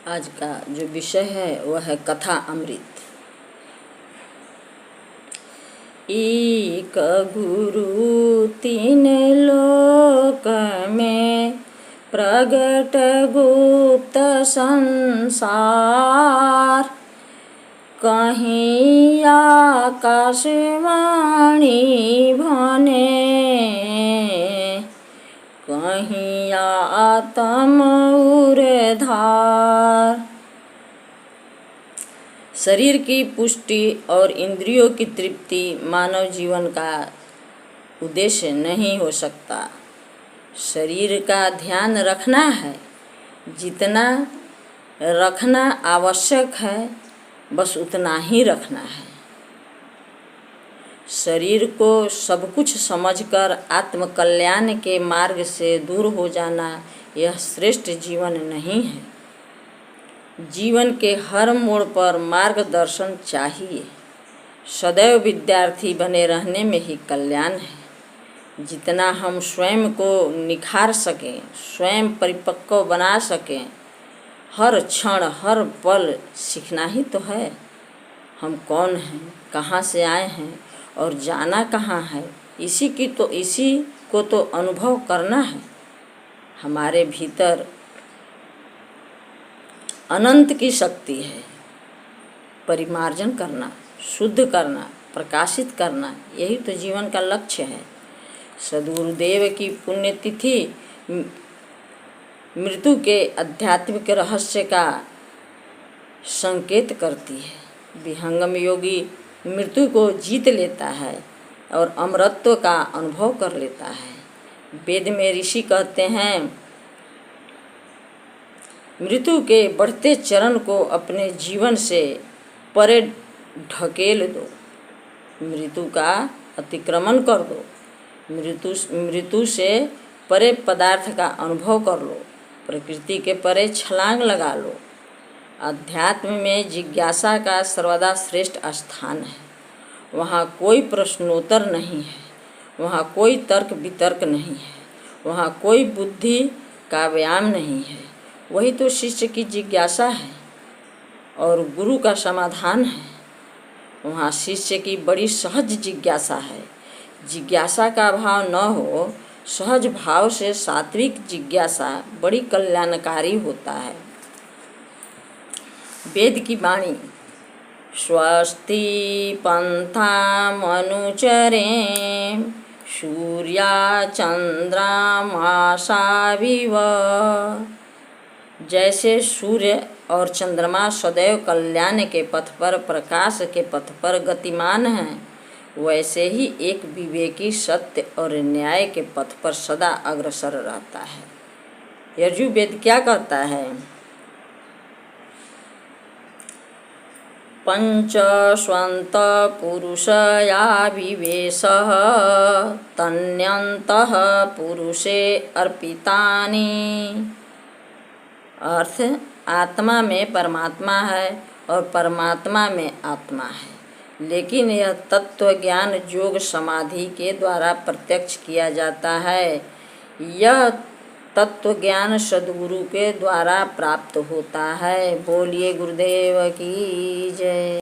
आज का जो विषय है वह है कथा अमृत। एक गुरु तीन लोक में प्रगट गुप्त संसार, कहीं आकाशवाणी भने, कहीं आत्म धार। शरीर की पुष्टि और इंद्रियों की तृप्ति मानव जीवन का उद्देश्य नहीं हो सकता। शरीर का ध्यान रखना है, जितना रखना आवश्यक है बस उतना ही रखना है। शरीर को सब कुछ समझकर आत्मकल्याण के मार्ग से दूर हो जाना यह श्रेष्ठ जीवन नहीं है। जीवन के हर मोड़ पर मार्गदर्शन चाहिए। सदैव विद्यार्थी बने रहने में ही कल्याण है। जितना हम स्वयं को निखार सकें, स्वयं परिपक्व बना सकें, हर क्षण हर पल सीखना ही तो है। हम कौन हैं, कहाँ से आए हैं और जाना कहाँ है, इसी को तो अनुभव करना है। हमारे भीतर अनंत की शक्ति है। परिमार्जन करना, शुद्ध करना, प्रकाशित करना, यही तो जीवन का लक्ष्य है। सद्गुरुदेव की पुण्यतिथि मृत्यु के आध्यात्मिक रहस्य का संकेत करती है। विहंगम योगी मृत्यु को जीत लेता है और अमरत्व का अनुभव कर लेता है। वेद में ऋषि कहते हैं, मृत्यु के बढ़ते चरण को अपने जीवन से परे ढकेल दो, मृत्यु का अतिक्रमण कर दो, मृत्यु से परे पदार्थ का अनुभव कर लो, प्रकृति के परे छलांग लगा लो। अध्यात्म में जिज्ञासा का सर्वदा श्रेष्ठ स्थान है। वहाँ कोई प्रश्नोत्तर नहीं है, वहाँ कोई तर्क वितर्क नहीं है, वहाँ कोई बुद्धि का व्यायाम नहीं है। वही तो शिष्य की जिज्ञासा है और गुरु का समाधान है। वहाँ शिष्य की बड़ी सहज जिज्ञासा है। जिज्ञासा का भाव न हो, सहज भाव से सात्विक जिज्ञासा बड़ी कल्याणकारी होता है। वेद की वाणी, स्वस्ति पंथामनुचरेम सूर्या चंद्रमासाविव। जैसे सूर्य और चंद्रमा सदैव कल्याण के पथ पर, प्रकाश के पथ पर गतिमान हैं, वैसे ही एक विवेकी सत्य और न्याय के पथ पर सदा अग्रसर रहता है। यजुर्वेद क्या कहता है? पंचस्वंत पुरुषया विवेशः तन्यन्तः पुरुषे अर्पितानि। अर्थ, आत्मा में परमात्मा है और परमात्मा में आत्मा है, लेकिन यह तत्व ज्ञान योग समाधि के द्वारा प्रत्यक्ष किया जाता है। यह तत्व ज्ञान सद्गुरु के द्वारा प्राप्त होता है। बोलिए गुरुदेव की जय।